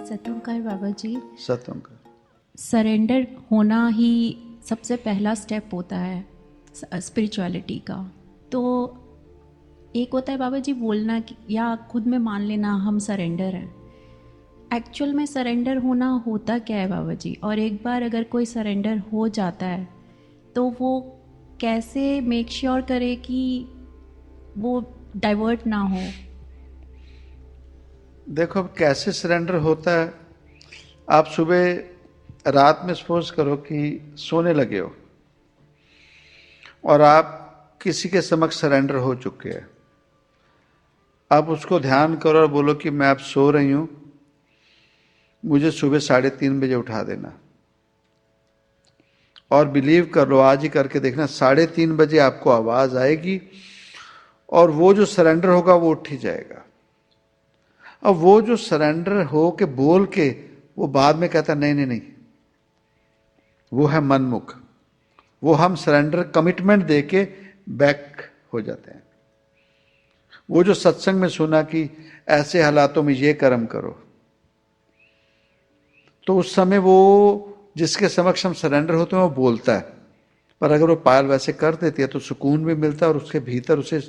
सतोंकर बाबा जी, सतोंकर। Surrender होना ही सबसे पहला स्टेप होता है स्पिरिचुअलिटी का। तो एक होता है बाबा जी बोलना या खुद में मान लेना हम सरेंडर हैं। एक्चुअल में सरेंडर होना होता क्या है बाबा जी? और एक बार अगर कोई सरेंडर हो जाता है तो वो कैसे मेक श्योर करे कि वो डाइवर्ट ना हो? देखो अब कैसे सरेंडर होता है, आप सुबह रात में सपोज करो कि सोने लगे हो और आप किसी के समक्ष सरेंडर हो चुके हैं। आप उसको ध्यान करो और बोलो कि मैं अब सो रही हूं, मुझे सुबह 3:30 बजे उठा देना। और बिलीव कर लो, आज ही करके देखना, 3:30 बजे आपको आवाज आएगी और वो जो सरेंडर होगा वो उठ ही जाएगा। अब वो जो सरेंडर हो के बोल के वो बाद में कहता नहीं नहीं नहीं, वो है मनमुख, वो हम सरेंडर कमिटमेंट दे के बैक हो जाते हैं। वो जो सत्संग में सुना कि ऐसे हालातों में ये कर्म करो, तो उस समय वो जिसके समक्ष हम सरेंडर होते हैं वो बोलता है, पर अगर वो पायल वैसे कर देती है तो सुकून भी मिलता है और उसके भीतर उसे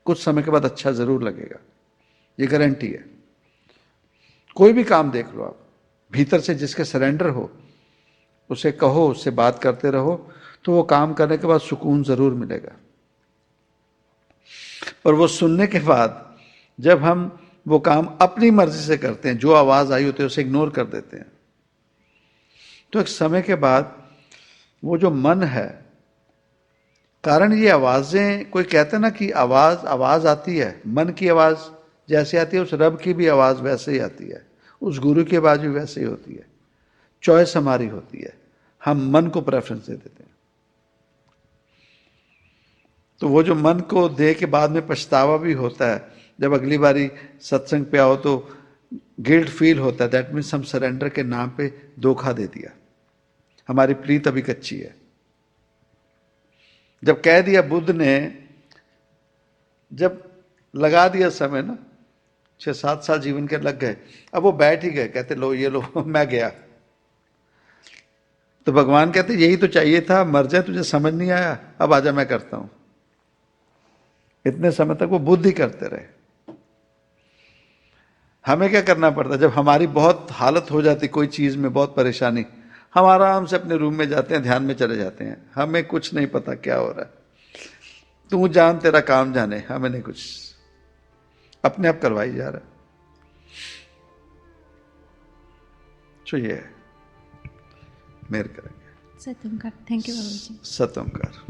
कुछ समय के बाद अच्छा जरूर लगेगा, ये गारंटी है। कोई भी काम देख लो आप, भीतर से जिसके सरेंडर हो उसे कहो, उससे बात करते रहो, तो वो काम करने के बाद सुकून जरूर मिलेगा। पर वो सुनने के बाद जब हम वो काम अपनी मर्जी से करते हैं, जो आवाज आई होती है उसे इग्नोर कर देते हैं, तो एक समय के बाद वो जो मन है, कारण ये आवाजें, कोई कहते हैं ना कि आवाज आवाज आती है, मन की आवाज जैसे आती है उस रब की भी आवाज वैसे ही आती है, उस गुरु की आवाज भी वैसे ही होती है। चॉइस हमारी होती है, हम मन को प्रेफरेंस दे देते हैं। तो वो जो मन को दे के बाद में पछतावा भी होता है, जब अगली बारी सत्संग पे आओ तो गिल्ट फील होता है, दैट मीन्स हम सरेंडर के नाम पे धोखा दे दिया, हमारी प्रीत अभी कच्ची है। जब कह दिया बुद्ध ने, जब लगा दिया समय ना, 6-7 साल जीवन के लग गए, अब वो बैठ ही गए, कहते लो ये लो मैं गया। तो भगवान कहते यही तो चाहिए था, मर जाए तुझे समझ नहीं आया, अब आजा मैं करता हूं। इतने समय तक वो बुद्ध ही करते रहे। हमें क्या करना पड़ता, जब हमारी बहुत हालत हो जाती कोई चीज में, बहुत परेशानी, हम आराम से अपने रूम में जाते हैं, ध्यान में चले जाते हैं, हमें कुछ नहीं पता क्या हो रहा है, तू जान तेरा काम जाने, हमें नहीं कुछ, अपने आप करवाई जा रहा है। तो ये है, मेहर करेंगे। सतोंकर, थैंक यू बाबा जी। सतोंकर।